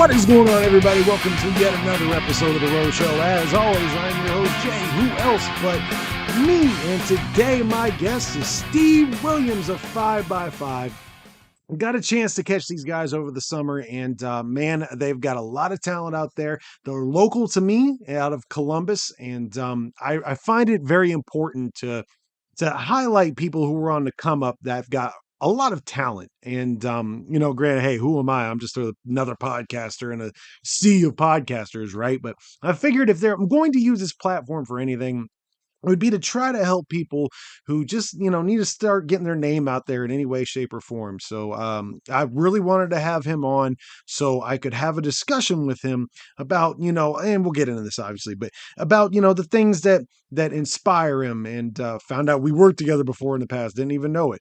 What is going on, everybody? Welcome to yet another episode of The Rose Show. As always, I'm your host, Jay. Who else but me? And today, my guest is Steve Williams of FivebyFive. Got a chance to catch these guys over the summer, and man, they've got a lot of talent out there. They're local to me, out of Columbus, and I find it very important to highlight people who are on the come up that've got a lot of talent. And, granted, hey, who am I? I'm just another podcaster in a sea of podcasters, right? But I figured I'm going to use this platform for anything, it would be to try to help people who just, need to start getting their name out there in any way, shape, or form. So I really wanted to have him on so I could have a discussion with him about, and we'll get into this obviously, but about, the things that inspire him, and found out we worked together before in the past, didn't even know it.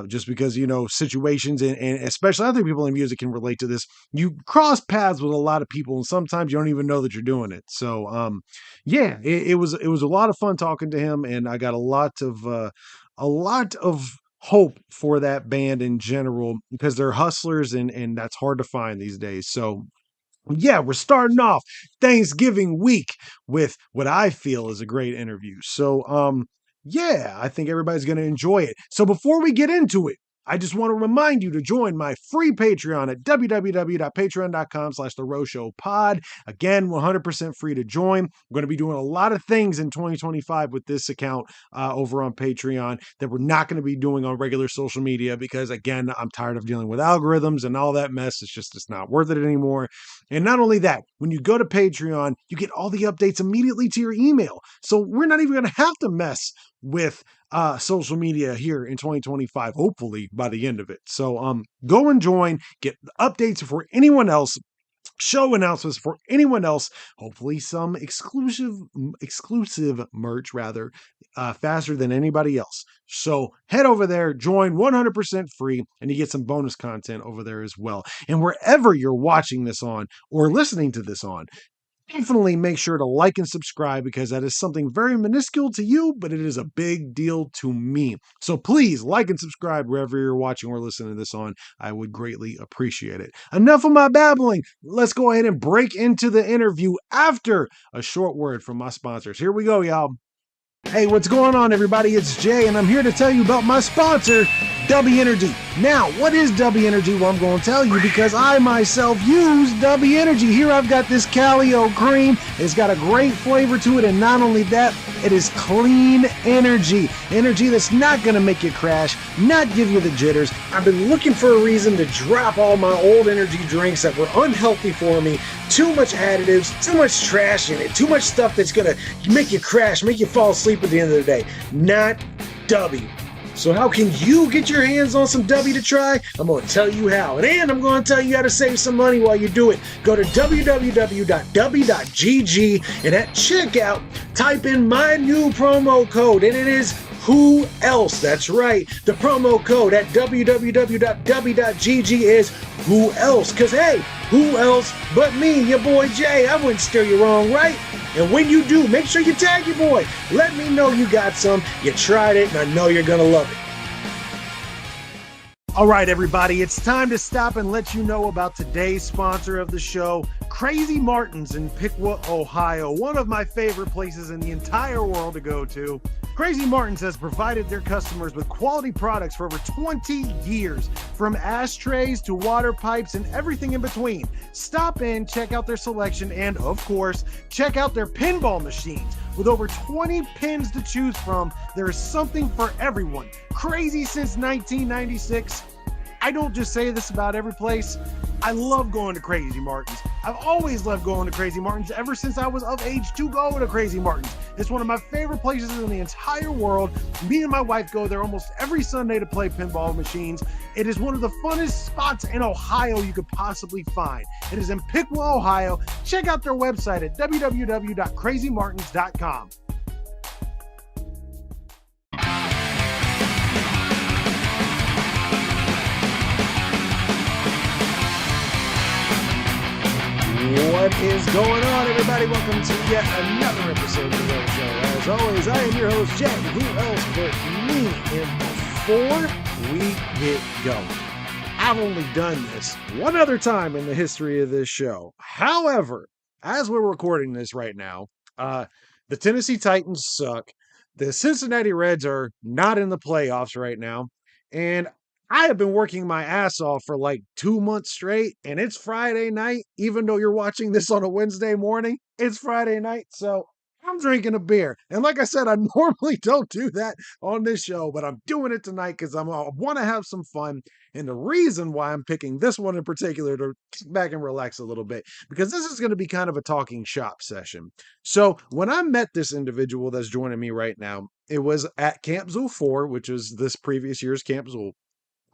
Just because, situations and especially I think people in music can relate to this. You cross paths with a lot of people and sometimes you don't even know that you're doing it. So, it was a lot of fun talking to him, and I got a lot of hope for that band in general because they're hustlers and that's hard to find these days. So yeah, we're starting off Thanksgiving week with what I feel is a great interview. So, I think everybody's going to enjoy it. So before we get into it, I just want to remind you to join my free Patreon at www.patreon.com/theroseshowpod. Again, 100% free to join. I'm going to be doing a lot of things in 2025 with this account over on Patreon that we're not going to be doing on regular social media because, again, I'm tired of dealing with algorithms and all that mess. It's not worth it anymore. And not only that, when you go to Patreon, you get all the updates immediately to your email. So we're not even going to have to mess with social media here in 2025, hopefully by the end of it. So go and join, get updates for anyone else, show announcements for anyone else, hopefully some exclusive merch rather, faster than anybody else. So head over there, join, 100% free, and you get some bonus content over there as well. And wherever you're watching this on or listening to this on, definitely make sure to like and subscribe because that is something very minuscule to you, but it is a big deal to me. So please like and subscribe wherever you're watching or listening to this on. I would greatly appreciate it. Enough of my babbling. Let's go ahead and break into the interview after a short word from my sponsors. Here we go, y'all. Hey, what's going on, everybody? It's Jay, and I'm here to tell you about my sponsor, W Energy. Now, what is W Energy? Well, I'm going to tell you because I myself use W Energy. Here I've got this Calio cream. It's got a great flavor to it, and not only that, it is clean energy. Energy that's not going to make you crash, not give you the jitters. I've been looking for a reason to drop all my old energy drinks that were unhealthy for me. Too much additives, too much trash in it, too much stuff that's going to make you crash, make you fall asleep at the end of the day. Not W. So how can you get your hands on some W to try? I'm going to tell you how. And I'm going to tell you how to save some money while you do it. Go to www.w.gg and at checkout, type in my new promo code, and it is Who Else? That's right. The promo code at www.w.gg is Who Else? Because, hey, who else but me, your boy Jay? I wouldn't steer you wrong, right? And when you do, make sure you tag your boy. Let me know you got some, you tried it, and I know you're going to love it. All right, everybody, it's time to stop and let you know about today's sponsor of the show, Crazy Martin's in Piqua, Ohio, one of my favorite places in the entire world to go to. Crazy Martin's has provided their customers with quality products for over 20 years, from ashtrays to water pipes and everything in between. Stop in, check out their selection, and of course, check out their pinball machines. With over 20 pins to choose from, there is something for everyone. Crazy since 1996. I don't just say this about every place. I love going to Crazy Martin's. I've always loved going to Crazy Martin's ever since I was of age to go to Crazy Martin's. It's one of my favorite places in the entire world. Me and my wife go there almost every Sunday to play pinball machines. It is one of the funnest spots in Ohio you could possibly find. It is in Piqua, Ohio. Check out their website at www.crazymartins.com. What is going on, everybody? Welcome to yet another episode of The Rose Show. As always, I am your host, Jay. Who else but me? And before we get going, have only done this one other time in the history of this show. However, as we're recording this right now, uh, the Tennessee Titans suck. The Cincinnati Reds are not in the playoffs right now. And I have been working my ass off for like 2 months straight, and it's Friday night. Even though you're watching this on a Wednesday morning, it's Friday night. So I'm drinking a beer. And like I said, I normally don't do that on this show, but I'm doing it tonight because I want to have some fun. And the reason why I'm picking this one in particular to kick back and relax a little bit, because this is going to be kind of a talking shop session. So when I met this individual that's joining me right now, it was at Camp Zool 4, which was this previous year's Camp Zool.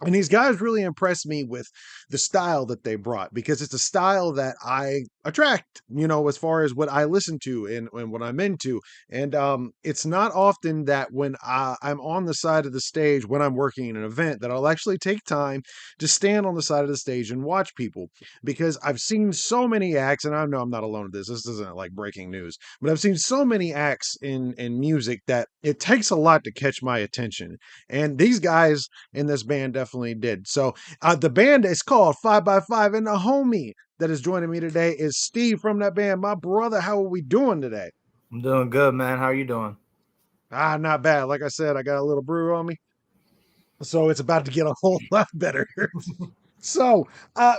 And these guys really impressed me with the style that they brought because it's a style that I attract, as far as what I listen to and what I'm into. And it's not often that when I'm on the side of the stage when I'm working in an event that I'll actually take time to stand on the side of the stage and watch people because I've seen so many acts, and I know I'm not alone in this. This isn't like breaking news, but I've seen so many acts in music that it takes a lot to catch my attention. And these guys in this band definitely did. So the band is called FivebyFive, and the homie that is joining me today is Steve from that band. My brother, how are we doing today? I'm doing good, man. How are you doing? Not bad. Like I said, I got a little brew on me, so it's about to get a whole lot better. So,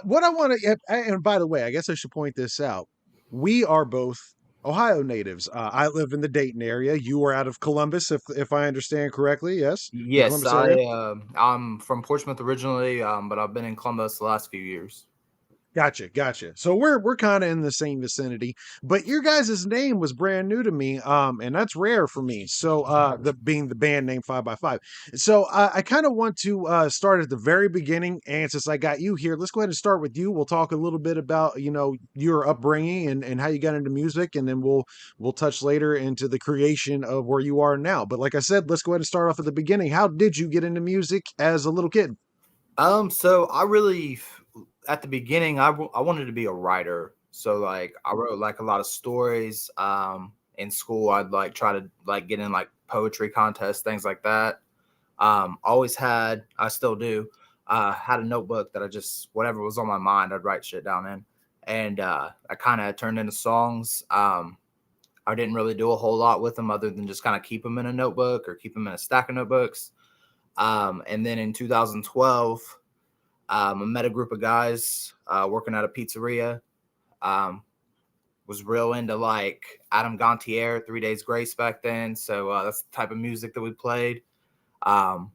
what I want to, and by the way, I guess I should point this out. We are both Ohio natives. I live in the Dayton area. You are out of Columbus, if I understand correctly. Yes, the Yes, Columbus area. I'm from Portsmouth originally, but I've been in Columbus the last few years. Gotcha. So we're kind of in the same vicinity, but your guys' name was brand new to me, and that's rare for me. So the being the band name Five by Five. So I kind of want to start at the very beginning, and since I got you here, let's go ahead and start with you. We'll talk a little bit about your upbringing and how you got into music, and then we'll touch later into the creation of where you are now. But like I said, let's go ahead and start off at the beginning. How did you get into music as a little kid? So I really, at the beginning, I wanted to be a writer. So like I wrote like a lot of stories. In school, I'd like try to like get in like poetry contests, things like that. Always had, I still do, had a notebook that I just whatever was on my mind, I'd write shit down in, and I kind of turned into songs. I didn't really do a whole lot with them other than just kind of keep them in a notebook or keep them in a stack of notebooks. And then in 2012, I met a group of guys working at a pizzeria. Um, was real into like Adam Gontier, 3 Days Grace back then. So that's the type of music that we played. Um,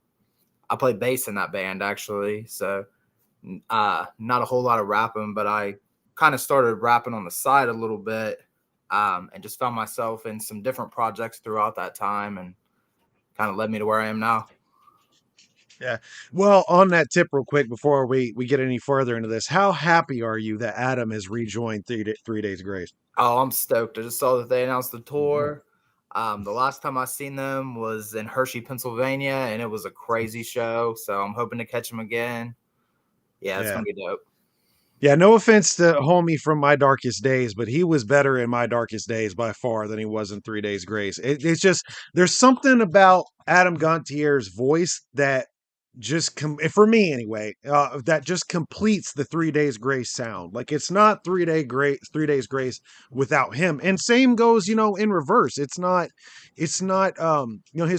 I played bass in that band actually. So not a whole lot of rapping, but I kind of started rapping on the side a little bit, and just found myself in some different projects throughout that time, and kind of led me to where I am now. Yeah. Well, on that tip, real quick, before we get any further into this, how happy are you that Adam has rejoined 3 Days Grace? Oh, I'm stoked. I just saw that they announced the Mhm. tour. The last time I seen them was in Hershey, Pennsylvania, and it was a crazy show. So I'm hoping to catch them again. Yeah, it's Yeah. gonna be dope. Yeah, no offense to homie from My Darkest Days, but he was better in My Darkest Days by far than he was in 3 Days Grace. It's just there's something about Adam Gontier's voice that for me anyway, that just completes the 3 Days Grace sound. Like it's not 3 Days Grace without him. And same goes, in reverse. It's not his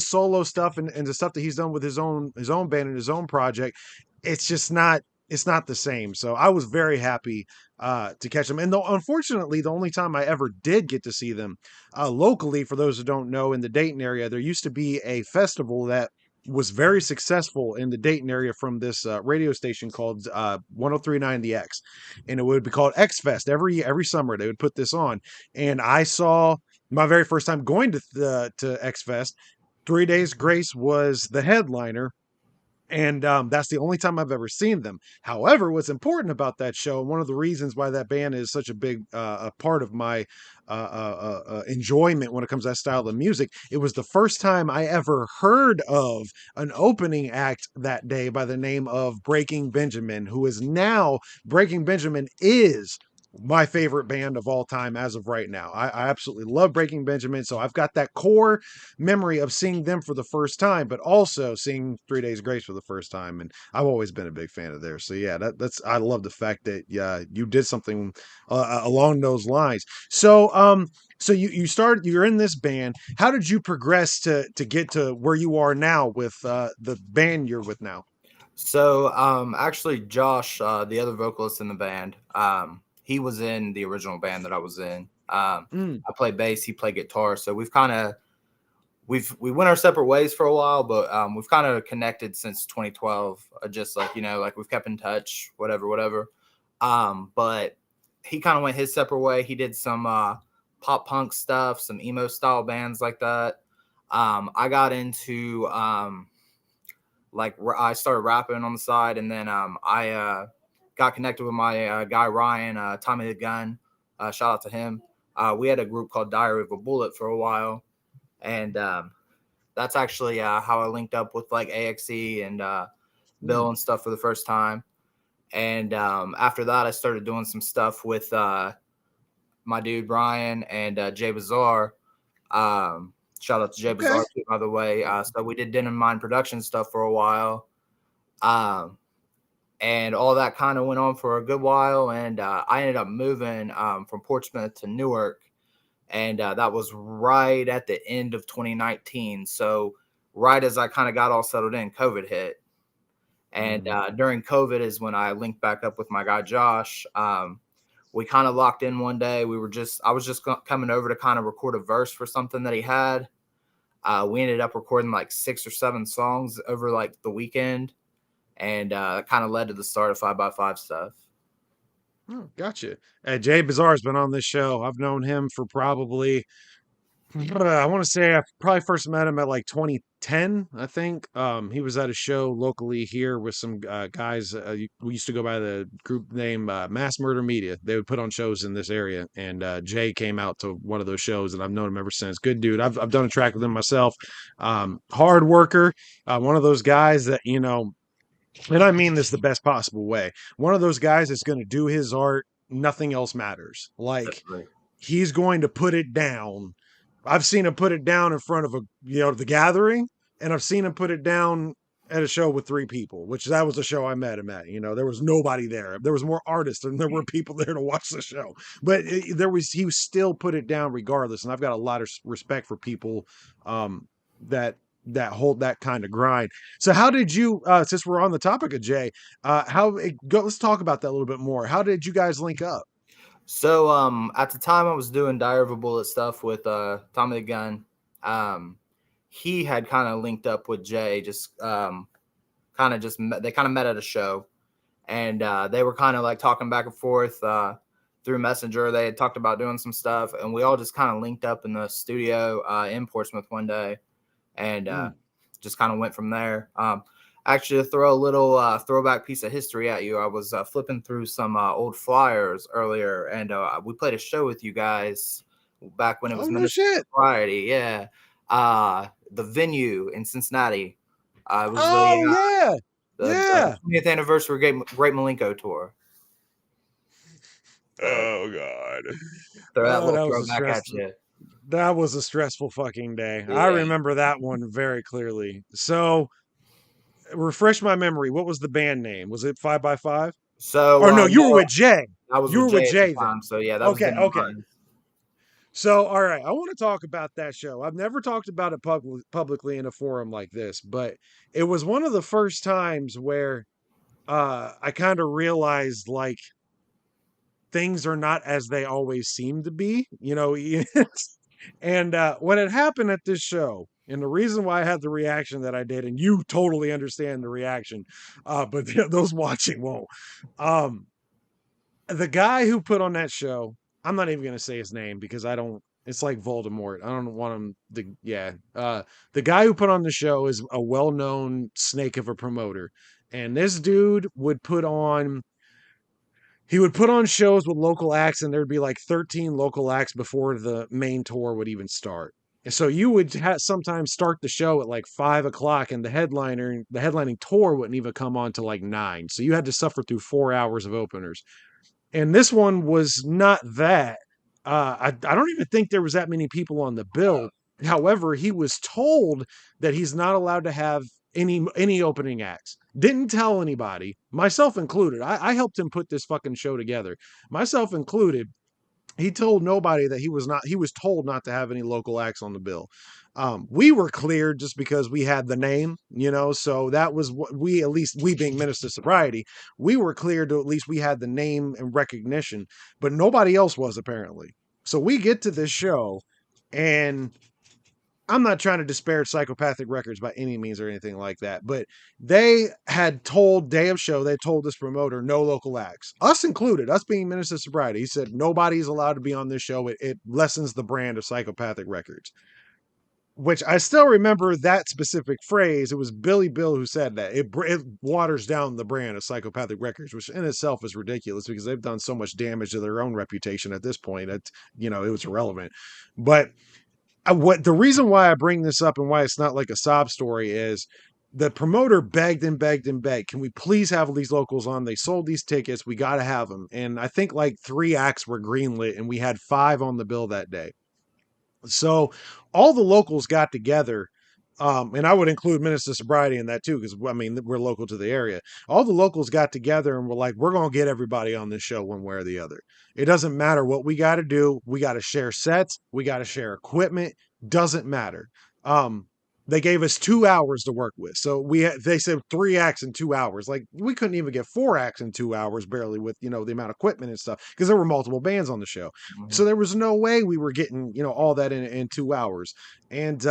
solo stuff and the stuff that he's done with his own band and his own project. It's just not it's not the same. So I was very happy to catch them. And though unfortunately, the only time I ever did get to see them locally, for those who don't know, in the Dayton area, there used to be a festival that was very successful in the Dayton area from this radio station called 1039 The X. And it would be called X Fest every summer. They would put this on. And I saw my very first time going to X Fest. 3 Days Grace was the headliner, and that's the only time I've ever seen them. However, what's important about that show, and one of the reasons why that band is such a big a part of my enjoyment when it comes to that style of music, it was the first time I ever heard of an opening act that day by the name of Breaking Benjamin, who is now Breaking Benjamin is my favorite band of all time as of right now. I absolutely love Breaking Benjamin. So I've got that core memory of seeing them for the first time, but also seeing 3 Days Grace for the first time. And I've always been a big fan of theirs. So yeah, that's I love the fact that you did something along those lines. So you started, you're in this band. How did you progress to get to where you are now with the band you're with now? So, actually, Josh, the other vocalist in the band, he was in the original band that I was in. Mm, I play bass, he played guitar. So we went our separate ways for a while, but we've kind of connected since 2012. Just like, like we've kept in touch, whatever, whatever. But he kind of went his separate way. He did some pop punk stuff, some emo style bands like that. I got into like I started rapping on the side, and then I got connected with my guy Ryan, Tommy the Gun. Shout out to him. We had a group called Diary of a Bullet for a while, and that's actually how I linked up with like AXE and mm. Bill and stuff for the first time. And after that, I started doing some stuff with my dude Brian and Jay Bazaar. Shout out to Jay Okay. Bazaar too, by the way. So we did Denim Mine production stuff for a while. Um, and all that kind of went on for a good while. And I ended up moving from Portsmouth to Newark. And that was right at the end of 2019. So right as I kind of got all settled in, COVID hit. And Mm. during COVID is when I linked back up with my guy Josh. We kind of locked in one day. I was just coming over to kind of record a verse for something that he had. We ended up recording like 6 or 7 songs over like the weekend, and it kind of led to the start of 5by5 stuff. Oh, gotcha. Jay Bazaar's been on this show. I've known him for probably, I want to say I probably first met him at like 2010, I think. He was at a show locally here with some guys. We used to go by the group name Mass Murder Media. They would put on shows in this area, and Jay came out to one of those shows, and I've known him ever since. Good dude. I've done a track with him myself. Hard worker. One of those guys that and I mean this the best possible way. One of those guys that's going to do his art, nothing else matters. Like Definitely. he's going to put it down. I've seen him put it down in front of the gathering, and I've seen him put it down at a show with 3 people, which that was the show I met him at. There was nobody there. There was more artists than there were people there to watch the show. But he was still put it down regardless. And I've got a lot of respect for people that hold that kind of grind. So how did you since we're on the topic of Jay, let's talk about that a little bit more. How did you guys link up? So at the time I was doing Diary of a Bullet stuff with Tommy the Gun. He had kind of linked up with Jay, just they kind of met at a show, and they were kind of like talking back and forth through Messenger. They had talked about doing some stuff, and we all just kind of linked up in the studio in Portsmouth one day, and Mm. just kind of went from there. Actually, to throw a little throwback piece of history at you, I was flipping through some old flyers earlier, and we played a show with you guys back when it Oh was no Ministry shit. of Variety. Yeah, the venue in Cincinnati. It was Oh yeah. the Yeah. 20th anniversary Great Milenko Tour. So Oh god. throw that Oh, little that was a throwback stress. at you. That was a stressful fucking day. I Yeah. remember that one very clearly. So, refresh my memory. What was the band name? Was it 5by5? So Or no, you were no, with Jay. I was You with were with Jay at the Jay then. time. So yeah, that was Okay, Denim okay. Mine. So, all right, I want to talk about that show. I've never talked about it publicly in a forum like this, but it was one of the first times where I kind of realized like things are not as they always seem to be, and when it happened at this show, and the reason why I had the reaction that I did, and you totally understand the reaction, but those watching won't. Um, the guy who put on that show, I'm not even going to say his name because I don't. It's like Voldemort. I don't want him to. Yeah, the guy who put on the show is a well-known snake of a promoter, and this dude would put on shows with local acts, and there'd be like 13 local acts before the main tour would even start. And so you would sometimes start the show at like 5 o'clock, and the headlining tour wouldn't even come on till like 9. So you had to suffer through 4 hours of openers. And this one was not that. I don't even think there was that many people on the bill. However, he was told that he's not allowed to have any opening acts. Didn't tell anybody, myself included. I helped him put this fucking show together, myself included. He told nobody that he was told not to have any local acts on the bill. We were cleared just because we had the name, so that was what we, at least we being Minister Sobriety, we were cleared to, at least we had the name and recognition, but nobody else was apparently. So we get to this show, and I'm not trying to disparage Psychopathic Records by any means or anything like that, but they had told day of show, they told this promoter no local acts, us included, us being Minister Sobriety. He said nobody's allowed to be on this show. It lessens the brand of Psychopathic Records, which I still remember that specific phrase. It was Billy Bill who said that. It waters down the brand of Psychopathic Records, which in itself is ridiculous because they've done so much damage to their own reputation at this point. It was irrelevant. But what the reason why I bring this up and why it's not like a sob story is the promoter begged and begged and begged. Can we please have these locals on? They sold these tickets. We got to have them. And I think like 3 acts were greenlit, and we had 5 on the bill that day. So all the locals got together, and I would include Minister Sobriety in that too, because I mean we're local to the area. All the locals got together and were like, "We're gonna get everybody on this show one way or the other. It doesn't matter what we got to do. We got to share sets. We got to share equipment. Doesn't matter." They gave us 2 hours to work with, so they said 3 acts in 2 hours. Like we couldn't even get 4 acts in 2 hours, barely, with the amount of equipment and stuff, because there were multiple bands on the show. So Mhm. there was no way we were getting all that in 2 hours. And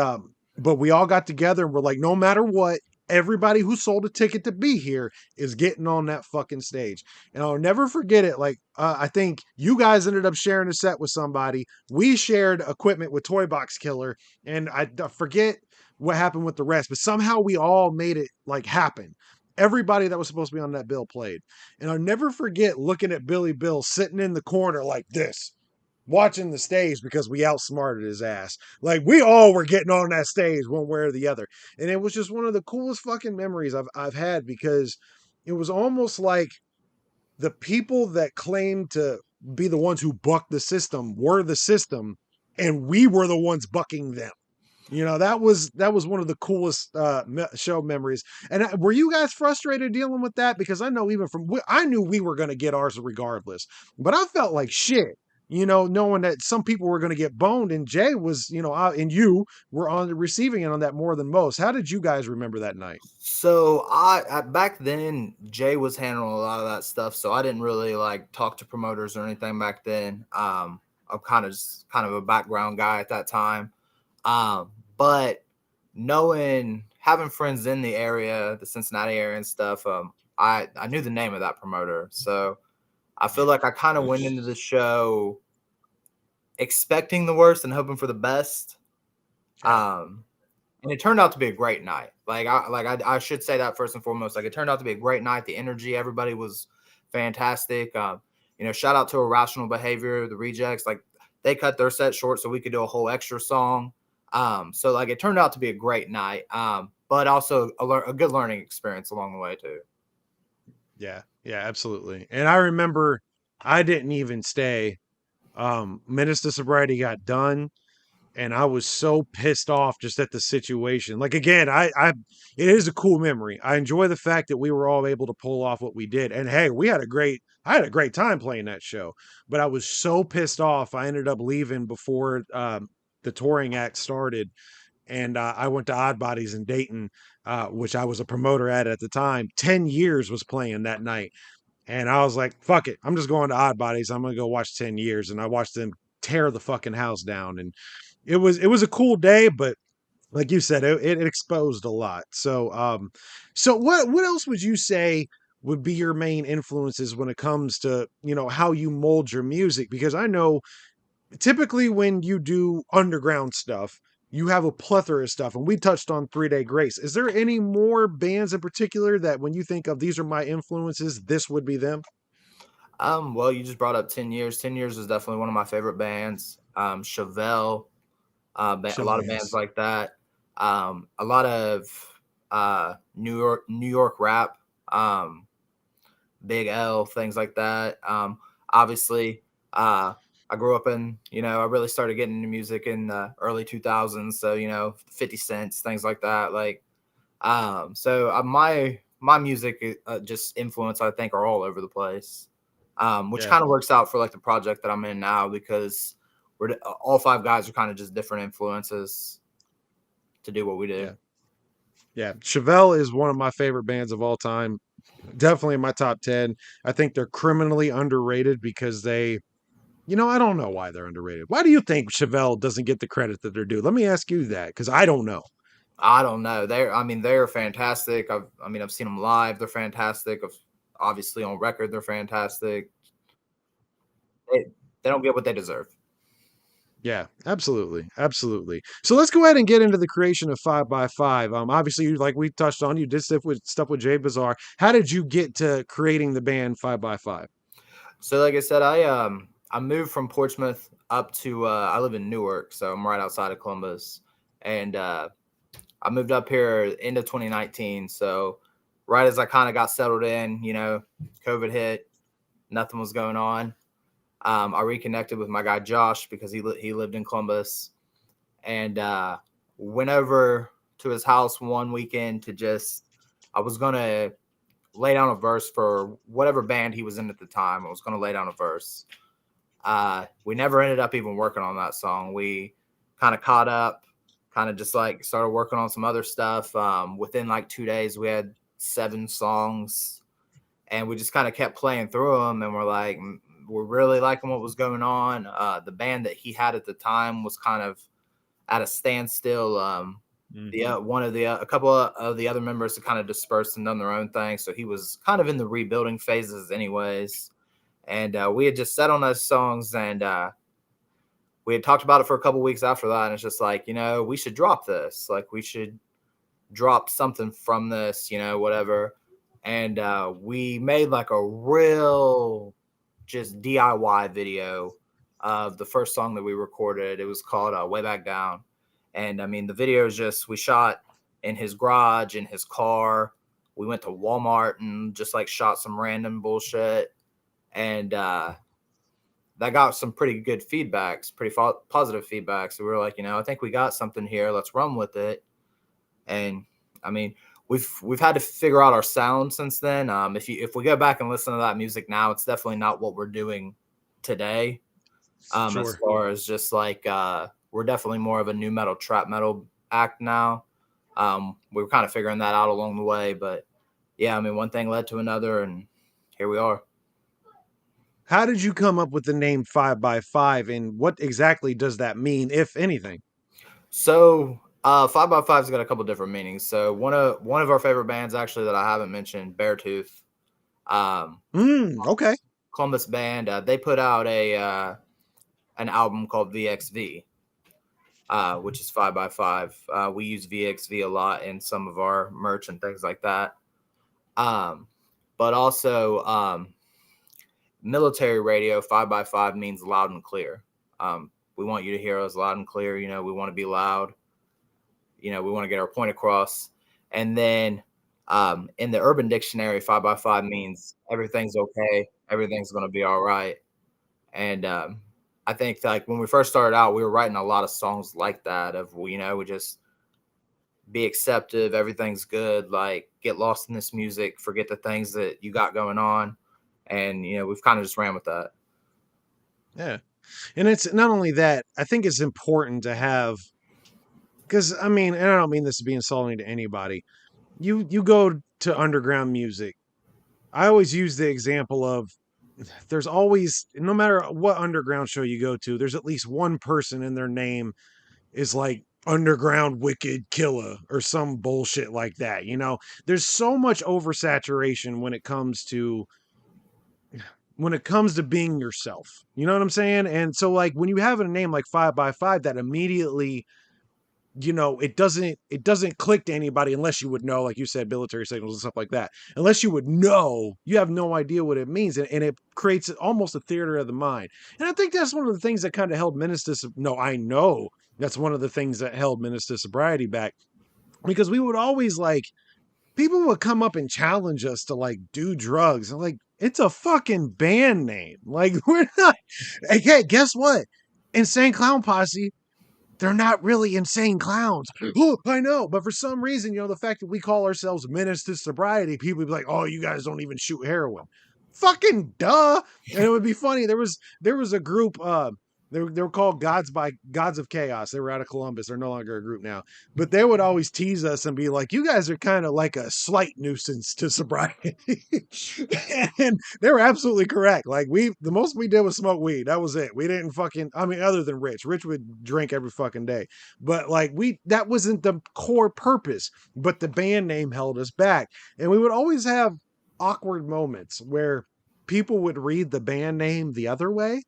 but we all got together and we're like, no matter what, everybody who sold a ticket to be here is getting on that fucking stage. And I'll never forget it. Like I think you guys ended up sharing a set with somebody. We shared equipment with Toy Box Killer, and I forget what happened with the rest, but somehow we all made it like happen. Everybody that was supposed to be on that bill played. And I'll never forget looking at Billy Bill sitting in the corner like this, watching the stage, because we outsmarted his ass. Like we all were getting on that stage one way or the other. And it was just one of the coolest fucking memories I've had, because it was almost like the people that claimed to be the ones who bucked the system were the system, and we were the ones bucking them. That was one of the coolest show memories. And were you guys frustrated dealing with that? Because I know even I knew we were going to get ours regardless, but I felt like shit. Knowing that some people were going to get boned, and Jay was, and you were on the receiving end on that more than most. How did you guys remember that night? So I back then Jay was handling a lot of that stuff, so I didn't really like talk to promoters or anything back then. I'm kind of a background guy at that time. But knowing, having friends in the area, the Cincinnati area and stuff, I knew the name of that promoter, so I feel like I kind of went into the show expecting the worst and hoping for the best. Yeah. Um, and it turned out to be a great night. I should say that first and foremost. Like, it turned out to be a great night. The energy, everybody was fantastic. Shout out to Irrational Behavior, the Rejects. Like, they cut their set short so we could do a whole extra song. So like it turned out to be a great night. But also a good learning experience along the way too. Yeah, yeah, absolutely. And I remember I didn't even stay. Minister Sobriety got done, and I was so pissed off just at the situation. Like again, it is a cool memory. I enjoy the fact that we were all able to pull off what we did. And hey, I had a great time playing that show. But I was so pissed off, I ended up leaving before the touring act started, and I went to Odd Bodies in Dayton, which I was a promoter at the time. 10 Years was playing that night. And I was like, fuck it. I'm just going to Odd Bodies. I'm going to go watch 10 Years. And I watched them tear the fucking house down. And it was a cool day, but like you said, it exposed a lot. So what else would you say would be your main influences when it comes to, how you mold your music? Because I know typically when you do underground stuff, you have a plethora of stuff, and we touched on 3 Day Grace. Is there any more bands in particular that when you think of these are my influences, this would be them? Well, you just brought up 10 Years. 10 Years is definitely one of my favorite bands. Chevelle, a lot Oh of bands yes. like that. A lot of New York rap, Big L, things like that. obviously, I grew up in, I really started getting into music in the early 2000s. So, 50 Cents, things like that. Like, my music just influence, I think, are all over the place, which Yeah. kind of works out for like the project that I'm in now because we're all five guys are kind of just different influences to do what we do. Yeah. Yeah. Chevelle is one of my favorite bands of all time. Definitely in my top 10. I think they're criminally underrated because I don't know why they're underrated. Why do you think Chevelle doesn't get the credit that they're due? Let me ask you that because I don't know. I don't know. They're fantastic. I've seen them live. They're fantastic. Obviously on record, they're fantastic. They, they don't get what they deserve. Yeah, absolutely, absolutely. So let's go ahead and get into the creation of Five by Five. Obviously, like we touched on, you did stuff with Jay Bazaar. How did you get to creating the band Five by Five? So, like I said, I moved from Portsmouth up to I live in Newark, so I'm right outside of Columbus, and I moved up here end of 2019. So, right as I kind of got settled in, COVID hit, nothing was going on. I reconnected with my guy Josh because he lived in Columbus, and went over to his house one weekend to just I was gonna lay down a verse for whatever band he was in at the time. I was gonna lay down a verse. We never ended up even working on that song. We kind of caught up, kind of just like started working on some other stuff. Within like 2 days, we had 7 songs, and we just kind of kept playing through them. And we're like, we're really liking what was going on. The band that he had at the time was kind of at a standstill. The Mhm. one of the a couple of the other members had kind of dispersed and done their own thing, so he was kind of in the rebuilding phases, anyways. And we had just set on those songs, and we had talked about it for a couple weeks after that, and it's just like, we should drop this. Like, we should drop something from this, whatever. And we made like a real just DIY video of the first song that we recorded. It was called Way Back Down. And I mean, the video is just, we shot in his garage, in his car. We went to Walmart and just like shot some random bullshit. And that got some pretty good feedbacks, pretty positive feedback. So we were like, I think we got something here. Let's run with it. And I mean, we've had to figure out our sound since then. If we go back and listen to that music now, it's definitely not what we're doing today. As Sure. far as just like we're definitely more of a new metal, trap metal act now. We were kind of figuring that out along the way, but yeah, I mean, one thing led to another, and here we are. How did you come up with the name Five by Five, and what exactly does that mean, if anything? So FivebyFive's got a couple different meanings. So one of our favorite bands actually that I haven't mentioned, Beartooth, um, Okay. Columbus band, they put out a an album called VXV, which is Five by Five. We use VXV a lot in some of our merch and things like that. Um, but also military radio, Five by Five means loud and clear. We want you to hear us loud and clear. We want to be loud. We want to get our point across. And then in the Urban Dictionary, Five by Five means everything's okay, everything's going to be all right. And I think like when we first started out, we were writing a lot of songs like that of, we just be acceptive, everything's good, like get lost in this music, forget the things that you got going on. And, we've kind of just ran with that. Yeah. And it's not only that, I think it's important to have, because I mean, and I don't mean this to be insulting to anybody. You go to underground music. I always use the example of there's always, no matter what underground show you go to, there's at least one person in their name is like underground wicked killer or some bullshit like that. There's so much oversaturation when it comes to being yourself. You know what I'm saying? And so like when you have a name like Five by Five, that immediately, it doesn't click to anybody unless you would know, like you said, military signals and stuff like that. Unless you would know, you have no idea what it means. And it creates almost a theater of the mind. And I think that's one of the things that kind of held Menace to, no, I know that's one of the things that held Menace to Sobriety back, because we would always like, people would come up and challenge us to like do drugs. And like, It's a fucking band name. Like, we're not. Hey, guess what? Insane Clown Posse, they're not really insane clowns. Oh, I know. But for some reason, the fact that we call ourselves Menace to Sobriety, people would be like, oh, you guys don't even shoot heroin. Fucking duh. And it would be funny. There was a group, they were called Gods of Chaos. They were out of Columbus. They're no longer a group now. But they would always tease us and be like, you guys are kind of like a slight nuisance to sobriety. And they were absolutely correct. Like, the most we did was smoke weed. That was it. We didn't other than Rich. Rich would drink every fucking day. But like, that wasn't the core purpose. But the band name held us back. And we would always have awkward moments where people would read the band name the other way.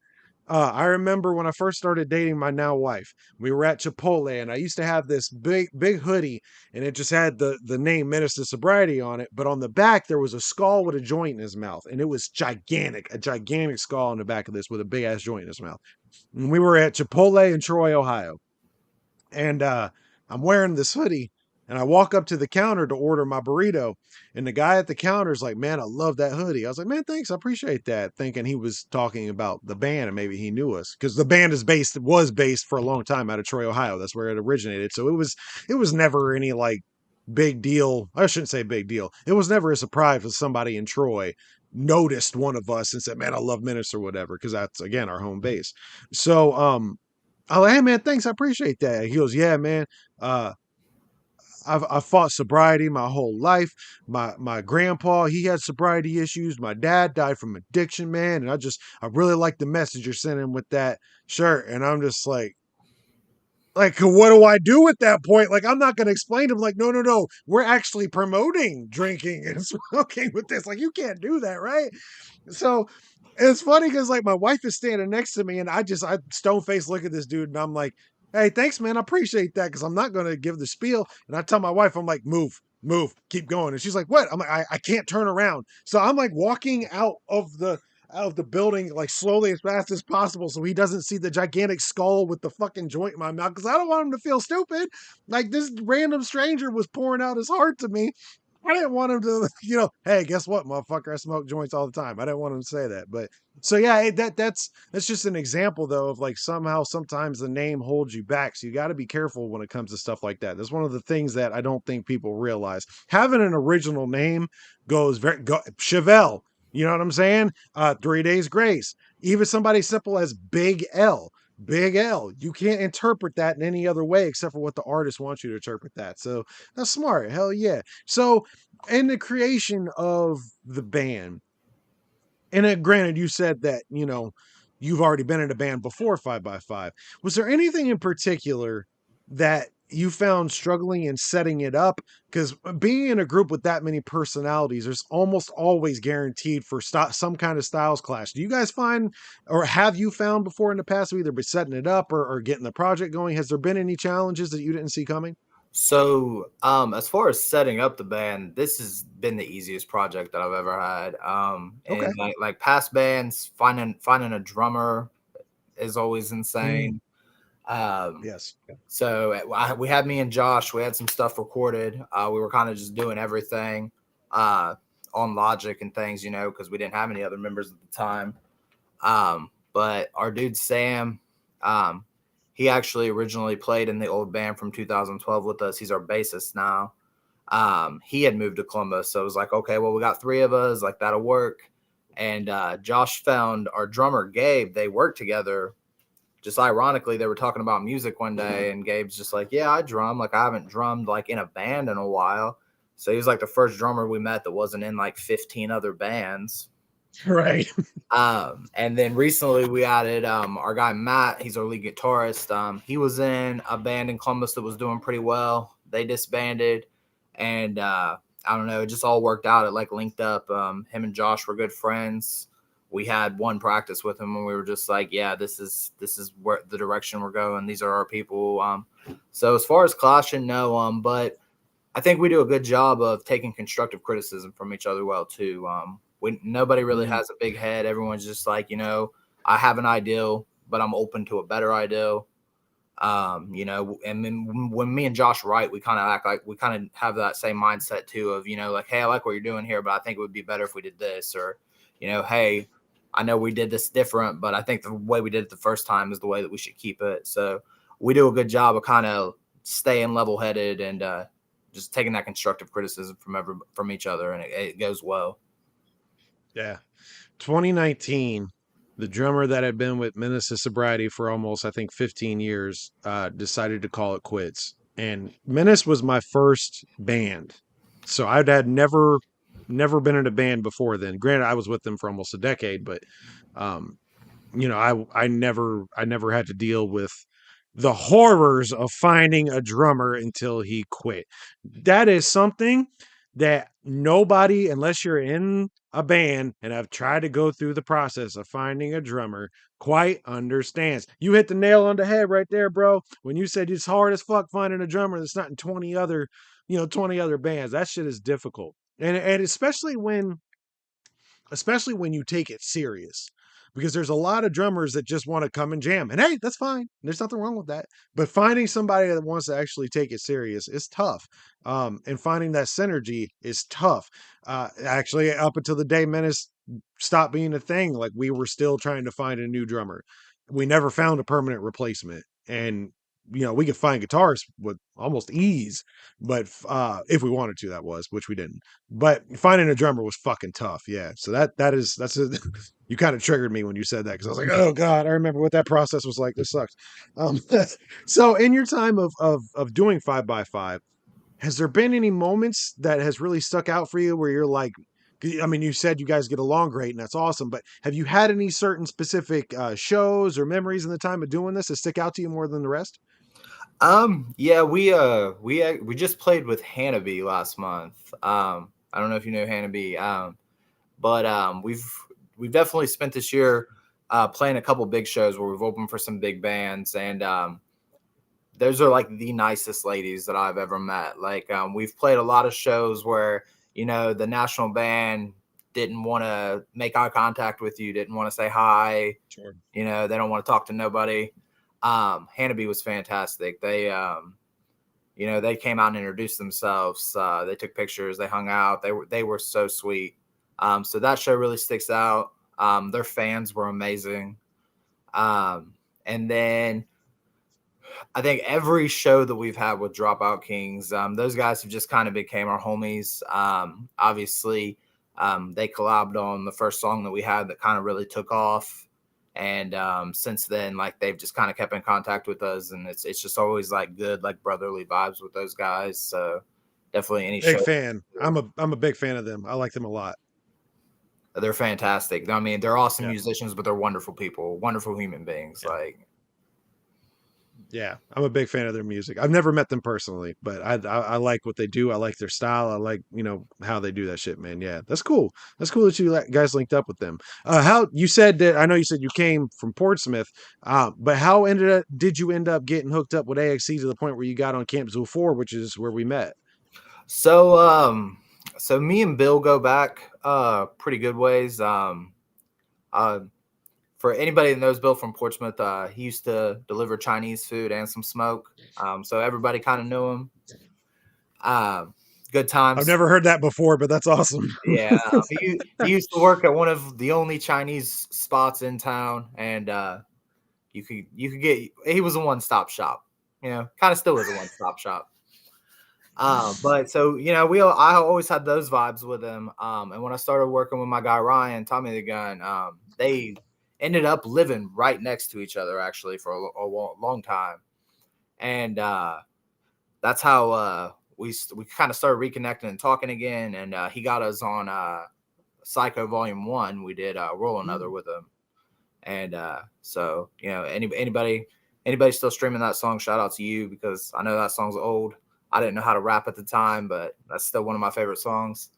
I remember when I first started dating my now wife, we were at Chipotle and I used to have this big hoodie and it just had the name Menace to Sobriety on it. But on the back, there was a skull with a joint in his mouth. And it was gigantic, a gigantic skull on the back of this with a big ass joint in his mouth. And we were at Chipotle in Troy, Ohio. And I'm wearing this hoodie and I walk up to the counter to order my burrito. And the guy at the counter is like, man, I love that hoodie. I was like, man, thanks. I appreciate that. Thinking he was talking about the band and maybe he knew us because the band was based for a long time out of Troy, Ohio. That's where it originated. So it was never any like big deal. I shouldn't say big deal. It was never a surprise if somebody in Troy noticed one of us and said, man, I love Menace or whatever. Cause that's again, our home base. So, I like, hey man, thanks. I appreciate that. He goes, yeah, man. Uh, I've fought sobriety my whole life. My grandpa, he had sobriety issues. My dad died from addiction, man. And I really like the message you're sending with that shirt. And I'm just like, what do I do at that point? Like, I'm not going to explain to him, like, no. We're actually promoting drinking and smoking with this. Like, you can't do that, right? So it's funny because like my wife is standing next to me and I stone face look at this dude and I'm like, hey, thanks, man. I appreciate that because I'm not going to give the spiel. And I tell my wife, I'm like, move, keep going. And she's like, what? I'm like, I can't turn around. So I'm like walking out of the building like slowly as fast as possible so he doesn't see the gigantic skull with the fucking joint in my mouth because I don't want him to feel stupid. Like this random stranger was pouring out his heart to me. I didn't want him to, hey, guess what, motherfucker? I smoke joints all the time. I didn't want him to say that. But so yeah, that's just an example though of like somehow sometimes the name holds you back. So you got to be careful when it comes to stuff like that. That's one of the things that I don't think people realize. Having an original name Chevelle, you know what I'm saying? 3 Days Grace. Even somebody simple as Big L. Big L. You can't interpret that in any other way except for what the artist wants you to interpret that. So that's smart. Hell yeah. So in the creation of the band, and granted, you said that, you've already been in a band before 5by5. Was there anything in particular that you found struggling in setting it up? Because being in a group with that many personalities, there's almost always guaranteed for some kind of styles clash. Do you guys find, or have you found before in the past, either by setting it up or getting the project going? Has there been any challenges that you didn't see coming? So, as far as setting up the band, this has been the easiest project that I've ever had. Okay. And like past bands, finding a drummer is always Mm, insane. Um, yes. so we had me and Josh. We had some stuff recorded. We were kind of just doing everything on Logic and things, because we didn't have any other members at the time. But our dude Sam, um, he actually originally played in the old band from 2012 with us. He's our bassist now. He had moved to Columbus, so it was like, okay, well, we got three of us, like that'll work. And Josh found our drummer Gabe. They worked together. Just ironically, they were talking about music one day, and Gabe's just like, yeah, I drum. Like I haven't drummed like in a band in a while. So he was like the first drummer we met that wasn't in like 15 other bands. Right. And then recently we added our guy Matt. He's our lead guitarist. He was in a band in Columbus that was doing pretty well. They disbanded, and I don't know, it just all worked out. It like linked up. Him and Josh were good friends. We had one practice with him, and we were just like, yeah, this is where the direction we're going. These are our people. So as far as clashing, no. But I think we do a good job of taking constructive criticism from each other well too. Nobody really Mm, has a big head. Everyone's just like, I have an ideal, but I'm open to a better ideal. And then when me and Josh write, we kind of act like we kind of have that same mindset too of, like, hey, I like what you're doing here, but I think it would be better if we did this, or, hey, I know we did this different, but I think the way we did it the first time is the way that we should keep it. So we do a good job of kind of staying level headed and just taking that constructive criticism from each other, and it goes well. Yeah. 2019, the drummer that had been with Menace to Sobriety for almost, I think, 15 years, decided to call it quits. And Menace was my first band. So I'd had never been in a band before then. Granted, I was with them for almost a decade, but um, I never had to deal with the horrors of finding a drummer until he quit. That is something that nobody, unless you're in a band and have tried to go through the process of finding a drummer, quite understands. You hit the nail on the head right there, bro. When you said it's hard as fuck finding a drummer that's not in 20 other bands. That shit is difficult. And especially when you take it serious, because there's a lot of drummers that just want to come and jam, and hey, that's fine, there's nothing wrong with that, but finding somebody that wants to actually take it serious is tough. And finding that synergy is tough. Actually, up until the day Menace stopped being a thing, like, we were still trying to find a new drummer. We never found a permanent replacement, and we could find guitars with almost ease, but if we wanted to, that was, which we didn't. But finding a drummer was fucking tough. Yeah. So that's a, you kind of triggered me when you said that, because I was like, oh god, I remember what that process was like. This sucks. Um, so in your time of doing 5by5, has there been any moments that has really stuck out for you where you're like, I mean, you said you guys get along great and that's awesome, but have you had any certain specific shows or memories in the time of doing this that stick out to you more than the rest? Yeah, we just played with Hannibal last month. I don't know if you know Hannibal, but we've definitely spent this year playing a couple big shows where we've opened for some big bands, and those are like the nicest ladies that I've ever met. Like, we've played a lot of shows where the national band didn't want to make eye contact with you, didn't want to say hi. Sure. They don't want to talk to nobody. Hannibal was fantastic. They came out and introduced themselves. They took pictures. They hung out. They were so sweet. So that show really sticks out. Their fans were amazing. And then I think every show that we've had with Dropout Kings, those guys have just kind of became our homies. Obviously, they collabed on the first song that we had that kind of really took off. And since then, like, they've just kind of kept in contact with us, and it's just always like good, like, brotherly vibes with those guys. So definitely any Big show. fan. I'm a big fan of them. I like them a lot. They're fantastic. I mean, they're awesome Yeah. musicians, but they're wonderful people, wonderful human beings. Yeah. Like, Yeah, I'm a big fan of their music. I've never met them personally, but I like what they do. I like their style. I like how they do that shit, man. Yeah, that's cool. That's cool that you guys linked up with them. How you said that? I know you said you came from Portsmouth, but how did you end up getting hooked up with AXC to the point where you got on Camp Zoo 4, which is where we met? so me and Bill go back pretty good ways. Uh, for anybody that knows Bill from Portsmouth, he used to deliver Chinese food and some smoke. So everybody kind of knew him. Uh, Good I've times. never heard that before, but that's awesome. Yeah, he used to work at one of the only Chinese spots in town, and you could get. He was a one-stop shop. Kind of still is a one-stop shop. But so I always had those vibes with him. And when I started working with my guy Ryan, Tommy the Gun, they ended up living right next to each other actually for a long time, and that's how we kind of started reconnecting and talking again. And he got us on Psycho Volume 1. We did Roll Another with him, and so anybody still streaming that song, shout out to you, because I know that song's old. I didn't know how to rap at the time, but that's still one of my favorite songs.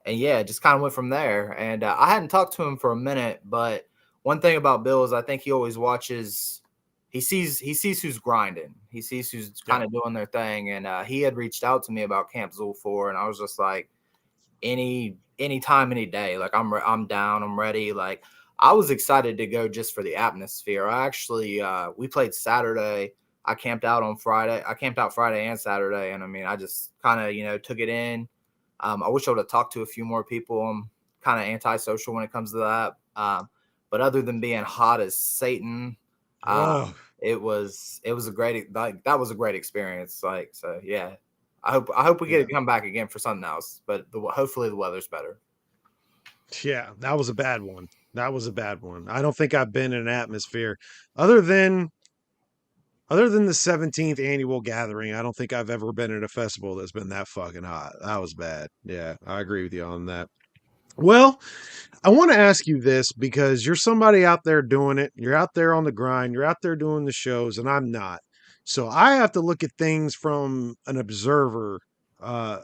And yeah, just kind of went from there. And I hadn't talked to him for a minute, but one thing about Bill is I think he always watches. He sees who's grinding. He sees who's Yeah. kind of doing their thing. And he had reached out to me about Camp Zool 4, and I was just like, any time, any day. Like, I'm down. I'm ready. Like, I was excited to go just for the atmosphere. I actually we played Saturday. I camped out on Friday. I camped out Friday and Saturday, and I mean, I just kind of took it in. I wish I would have talked to a few more people kind of antisocial when it comes to that. But other than being hot as Satan, Oh, it was a great, like, that was a great experience. Like, so yeah, I hope we get yeah. to come back again for something else, but hopefully the weather's better. Yeah, that was a bad one. That was a bad one. I don't think I've been in an atmosphere other than other than the 17th annual gathering. I don't think I've ever been at a festival that's been that fucking hot. That was bad. Yeah, I agree with you on that. Well, I want to ask you this because you're somebody out there doing it. You're out there on the grind. You're out there doing the shows, and I'm not. So I have to look at things from an observer uh,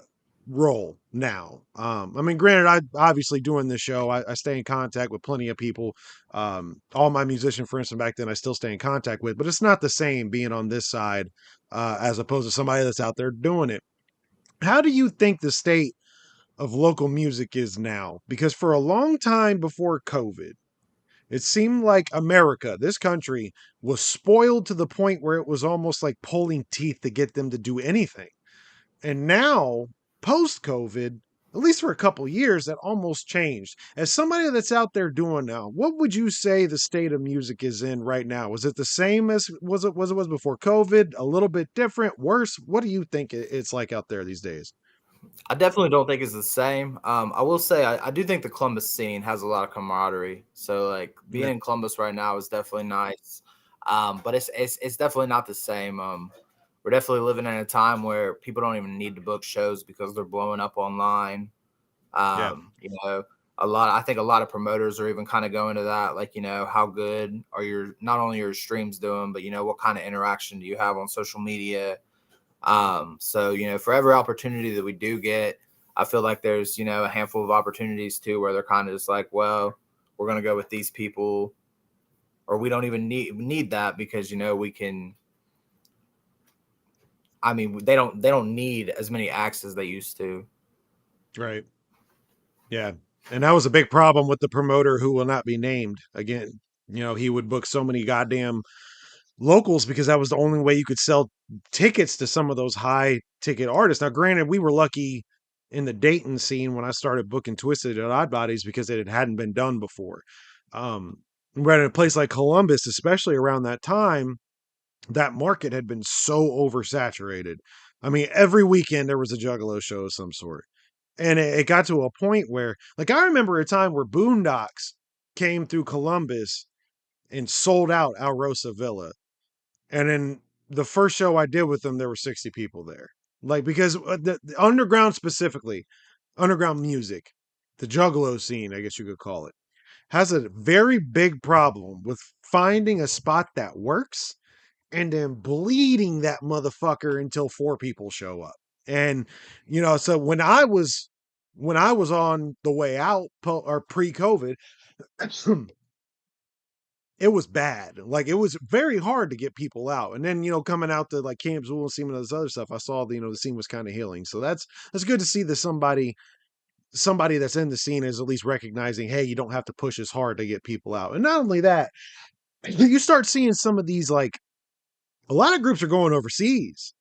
role now. I mean, granted, I obviously doing this show, I stay in contact with plenty of people. All my musician friends from back then, I still stay in contact with, but it's not the same being on this side as opposed to somebody that's out there doing it. How do you think the state of local music is now? Because for a long time before COVID, it seemed like America, this country, was spoiled to the point where it was almost like pulling teeth to get them to do anything. And now, post COVID, at least for a couple years, that almost changed. As somebody that's out there doing now, what would you say the state of music is in right now? Was it the same as was before COVID? A little bit different, worse? What do you think it's like out there these days? I definitely don't think it's the same. I will say I do think the Columbus scene has a lot of camaraderie. So like being Yeah, in Columbus right now is definitely nice. But it's definitely not the same. We're definitely living in a time where people don't even need to book shows because they're blowing up online. yeah, You know, I think a lot of promoters are even kind of going to that, like, how good are your not only your streams doing, but what kind of interaction do you have on social media? So, for every opportunity that we do get, I feel like there's, a handful of opportunities too where they're kind of just like, well, we're gonna go with these people, or we don't even need that because we can. I mean, they don't need as many acts as they used to. right. Yeah. And that was a big problem with the promoter who will not be named. Again, he would book so many goddamn locals because that was the only way you could sell tickets to some of those high ticket artists. Now, granted, we were lucky in the Dayton scene when I started booking Twisted at Odd Bodies because it hadn't been done before. Um, but in a place like Columbus, especially around that time, that market had been so oversaturated. I mean, every weekend there was a Juggalo show of some sort. And it got to a point where, like, I remember a time where Boondocks came through Columbus and sold out Alrosa Villa. And then the first show I did with them, there were 60 people there. Like, because the underground specifically, underground music, the Juggalo scene, I guess you could call it, has a very big problem with finding a spot that works and then bleeding that motherfucker until four people show up. And so when I was on the way out or pre-COVID, it was bad. Like it was very hard to get people out. And then coming out to like Camp Zool and seeing this other stuff, I saw the scene was kind of healing. So that's good to see that somebody that's in the scene is at least recognizing, hey, you don't have to push as hard to get people out. And not only that, you start seeing some of these, like, a lot of groups are going overseas.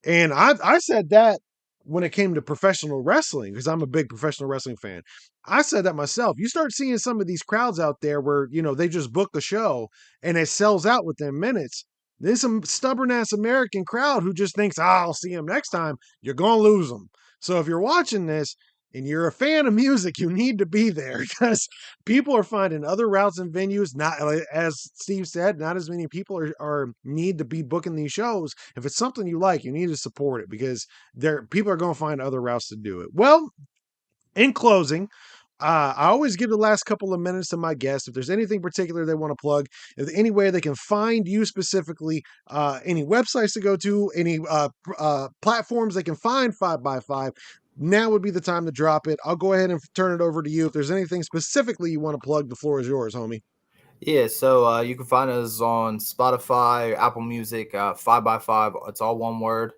And I said that when it came to professional wrestling, because I'm a big professional wrestling fan. I said that myself. You start seeing some of these crowds out there where, they just book a show and it sells out within minutes. There's some stubborn ass American crowd who just thinks, I'll see them next time. You're going to lose them. So if you're watching this and you're a fan of music, you need to be there because people are finding other routes and venues. Not, as Steve said, not as many people are need to be booking these shows. If it's something you like, you need to support it because people are going to find other routes to do it. Well, in closing, I always give the last couple of minutes to my guests. If there's anything particular they want to plug, if any way they can find you specifically, any websites to go to, any platforms they can find Five by Five, now would be the time to drop it. I'll go ahead and turn it over to you. If there's anything specifically you want to plug, the floor is yours, homie. Yeah, so you can find us on Spotify, Apple Music, 5by5. It's all one word.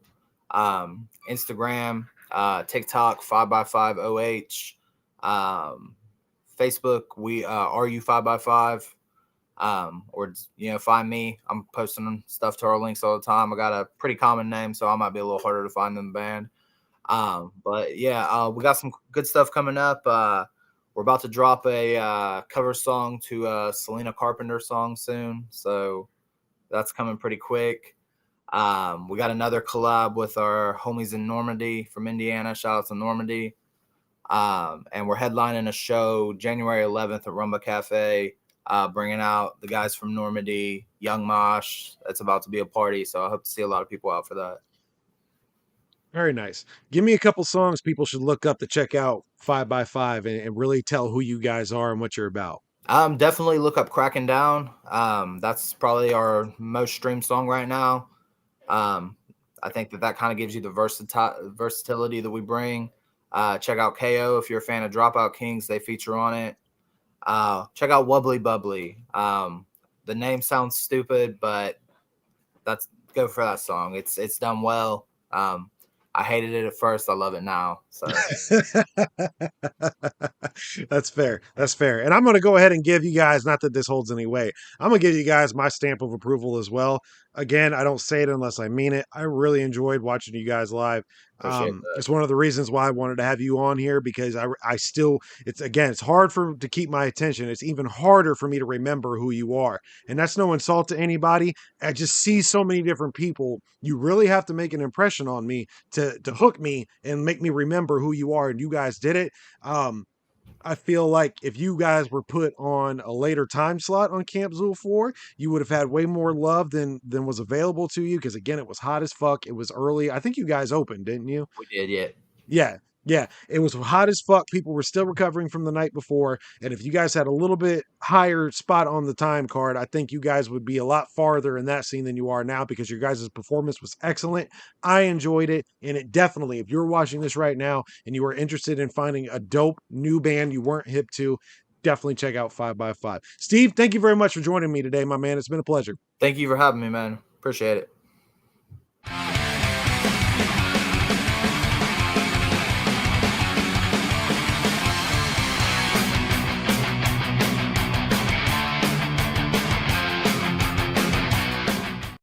Instagram, TikTok, 5by5OH. Um, Facebook, we are you 5by5. Or find me. I'm posting stuff to our links all the time. I got a pretty common name, so I might be a little harder to find than the band. But yeah, we got some good stuff coming up. we're about to drop a cover song to a Selena Carpenter song soon, so that's coming pretty quick. We got another collab with our homies in Normandy from Indiana. Shout out to Normandy. And we're headlining a show January 11th at Rumba Cafe, bringing out the guys from Normandy, Young Mosh. That's about to be a party, so I hope to see a lot of people out for that. Very nice. Give me a couple songs people should look up to check out FivebyFive and really tell who you guys are and what you're about. Definitely look up Cracking Down. That's probably our most streamed song right now. I think that kind of gives you the versatility that we bring. Check out KO if you're a fan of Dropout Kings. They feature on it. Check out Wubbly Bubbly. The name sounds stupid, but go for that song. It's done well. I hated it at first. I love it now. So That's fair. That's fair. And I'm going to go ahead and give you guys, not that this holds any weight, I'm going to give you guys my stamp of approval as well. Again, I don't say it unless I mean it. I really enjoyed watching you guys live. appreciate that. It's one of the reasons why I wanted to have you on here because I still, it's hard to keep my attention. It's even harder for me to remember who you are. And that's no insult to anybody. I just see so many different people. You really have to make an impression on me to hook me and make me remember who you are. And you guys did it. I feel like if you guys were put on a later time slot on Camp Zool 4, you would have had way more love than was available to you. Because again, it was hot as fuck. It was early. I think you guys opened, didn't you? We did, yeah. Yeah. Yeah. It was hot as fuck. People were still recovering from the night before. And if you guys had a little bit higher spot on the time card, I think you guys would be a lot farther in that scene than you are now because your guys' performance was excellent. I enjoyed it. And it definitely, if you're watching this right now and you are interested in finding a dope new band you weren't hip to, definitely check out FivebyFive. Steve, thank you very much for joining me today, my man. It's been a pleasure. Thank you for having me, man. Appreciate it.